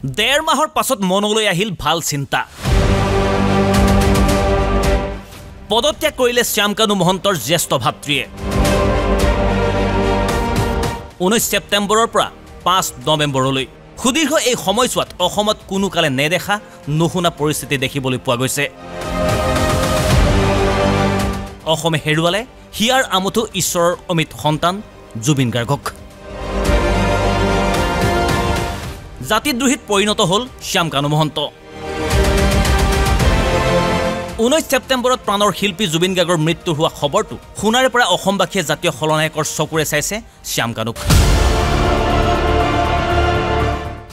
ডেৰ মাহৰ পাছত মনলৈ আহিল ভাল চিন্তা পদত্যাগ কৰিলে শ্যামকানু মহন্তৰ জ্যেষ্ঠ ভাতৃয়ে 19 ছেপ্টেম্বৰৰ পৰা 5 নৱেম্বৰলৈ সুদীৰ্ঘ এই সময়ছোৱাত অসমত কোনো কালে নেদেখা নুশুনা পৰিস্থিতি দেখিবলৈ পোৱা গৈছে অসমে হেৰুৱালে হিয়াৰ আমঠু ঈশ্বৰৰ অমিত সন্তান জুবিন গাৰ্গক জাতিদ্ৰোহীত পৰিণত হ'ল শ্যামকানু মহন্ত 19 ছেপ্টেম্বৰত প্ৰাণৰ শিল্পী জুবিন গাৰ্গৰ মৃত্যু হোৱা খবৰটো শুনাৰে পৰা অসমবাসীয়ে জাতীয় খলনায়কৰ চকুৰে চাইছে শ্যামকানুক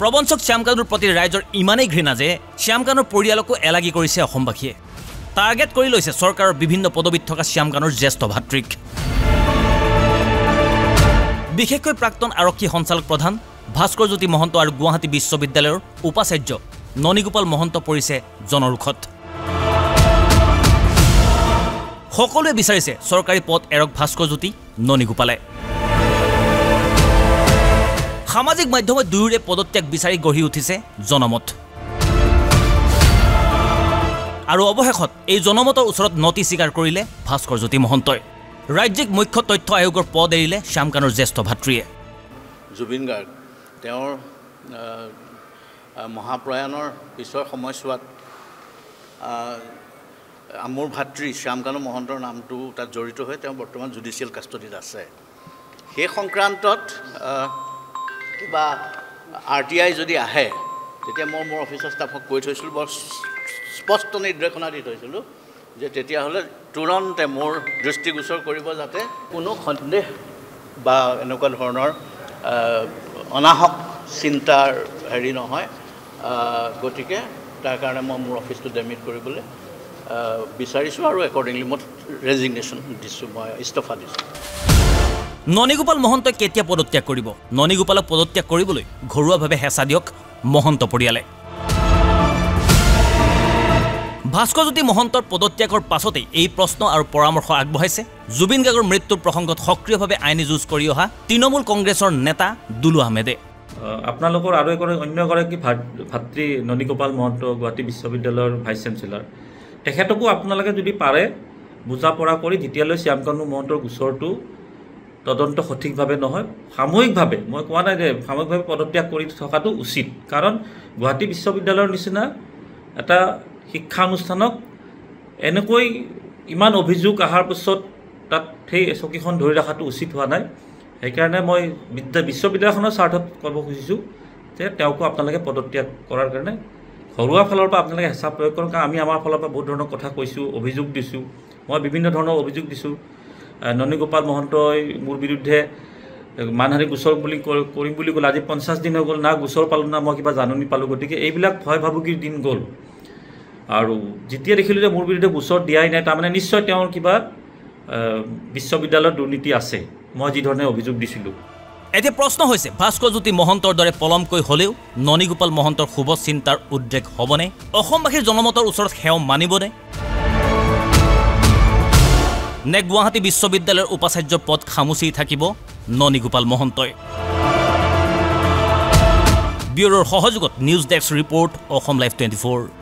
প্ৰবঞ্চক শ্যামকানুৰ প্ৰতি ৰাইজৰ ইমানেই ঘৃণা যে শ্যামকানুৰ পৰিয়ালকো এলাগি কৰিছে অসমবাসীয়ে টাৰ্গেট কৰি লৈছে চৰকাৰৰ বিভিন্ন পদবীত থকা শ্যামকানুৰ জ্যেষ্ঠ ভাতৃক বিশেষকৈ প্ৰাক্তন আৰক্ষী সঞ্চালক প্ৰধান ভাস্কৰ জ্যোতি মহন্ত আৰু গুৱাহাটী বিশ্ববিদ্যালয়ৰ উপাচাৰ্য ননীগোপাল মহন্ত পৰিছে জনৰুখত সকলোৱে বিচাৰিছে চৰকাৰী পদ এৰক ভাস্কৰ জ্যোতি ননীগোপালে সামাজিক মাধ্যমত দুয়োৰে পদত্যাগ বিচাৰি গঢ়ি উঠিছে জনমত আৰু অৱশেষত এই জনমতৰ ওচৰত নতি স্বীকাৰ কৰিলে ভাস্কৰ জ্যোতি মহন্তই ৰাজ্যিক মুখ্য তথ্য আয়োগৰ পদ এৰিলে শ্যামকানুৰ জ্যেষ্ঠ ভাতৃয়ে জুবিন গাৰ্গ তেওঁৰ মহাপ্ৰয়াণৰ পিছৰ সময়ছোৱাত মোৰ ভাতৃ শ্যামকানু মহন্তৰ নামটো তাত জড়িত হৈ তেওঁ বৰ্তমান জুডিচিয়েল কাষ্টডিত আছে সেই সংক্ৰান্তত কিবা RTI যদি আহে তেতিয়া মই মোৰ অফিচৰ ষ্টাফক কৈ থৈছিলোঁ বৰ স্পষ্ট নিৰ্দেশনা দি থৈছিলোঁ যে তেতিয়াহ'লে তুৰন্তে মোৰ দৃষ্টিগোচৰ কৰিব যাতে কোনো সন্দেহ বা এনেকুৱা ধৰণৰ অনাহক চিন্তাৰ হেৰি নহয় গতিকে তাৰ কাৰণে মই মোৰ অফিচটো ডেমিট কৰিবলৈ বিচাৰিছোঁ আৰু একৰ্ডিংলি মই ৰেজিগনেশ্যন দিছোঁ মই ইস্তফা দিছোঁ ননীগোপাল মহন্তই কেতিয়া পদত্যাগ কৰিব ননীগোপালক পদত্যাগ কৰিবলৈ ঘৰুৱাভাৱে হেঁচা দিয়ক মহন্ত পৰিয়ালে ভাস্কৰ জ্যোতি মহন্তৰ পদত্যাগৰ পাছতেই এই প্ৰশ্ন আৰু পৰামৰ্শ আগবঢ়াইছে জুবিন গাৰ্গৰ মৃত্যুৰ প্ৰসংগত সক্ৰিয়ভাৱে আইনী যুঁজ কৰি অহা তৃণমূল কংগ্ৰেছৰ নেতা দুলু আহমেদে আপোনালোকৰ আৰু অন্য এগৰাকী ভাতৃ ননীগোপাল মহন্ত গুৱাহাটী বিশ্ববিদ্যালয়ৰ ভাইচ চেঞ্চেলৰ তেখেতকো আপোনালোকে যদি পাৰে বুজা পৰা কৰি যেতিয়ালৈ শ্যামকানু মহন্তৰ গোচৰটো তদন্ত সঠিকভাৱে নহয় সামূহিকভাৱে মই কোৱা নাই যে সামূহিকভাৱে পদত্যাগ কৰি থকাটো উচিত কাৰণ গুৱাহাটী বিশ্ববিদ্যালয়ৰ নিচিনা এটা শিক্ষানুষ্ঠানক এনেকৈ ইমান অভিযোগ অহাৰ পিছত তাত সেই চকীখন ধৰি ৰখাটো উচিত হোৱা নাই সেইকাৰণে মই বিশ্ববিদ্যালয়খনৰ স্বাৰ্থত ক'ব খুজিছোঁ যে তেওঁকো আপোনালোকে পদত্যাগ কৰাৰ কাৰণে ঘৰুৱা ফালৰ পৰা আপোনালোকে হেঁচা প্ৰয়োগ কৰক কাৰণ আমি আমাৰ ফালৰ পৰা বহুত ধৰণৰ কথা কৈছোঁ অভিযোগ দিছোঁ মই বিভিন্ন ধৰণৰ অভিযোগ দিছোঁ ননীগোপাল মহন্তই মোৰ বিৰুদ্ধে মানহানি গোচৰ বুলি কৰিম বুলি ক'লে আজি 50 দিন হৈ গ'ল না গোচৰ পালোঁ না মই কিবা জাননী পালোঁ গতিকে এইবিলাক ভয় ভাবুকিৰ দিন গ'ল আৰু যেতিয়া দেখিলোঁ যে মোৰ বিৰুদ্ধে গোচৰ দিয়াই নাই তাৰমানে নিশ্চয় তেওঁৰ কিবা বিশ্ববিদ্যালয়ৰ দুৰ্নীতি আছে মই যি ধৰণে অভিযোগ দিছিলোঁ এতিয়া প্ৰশ্ন হৈছে ভাস্কৰ জ্যোতি মহন্তৰ দৰে পলমকৈ হ'লেও ননীগোপাল মহন্তৰ শুভ চিন্তাৰ উদ্ৰেক হ'বনে অসমবাসীৰ জনমতৰ ওচৰত সেও মানিবনে নে গুৱাহাটী বিশ্ববিদ্যালয়ৰ উপাচাৰ্যৰ পদ খামুচি থাকিব ননীগোপাল মহন্তই ব্যুৰোৰ সহযোগত news desk report Assam live 24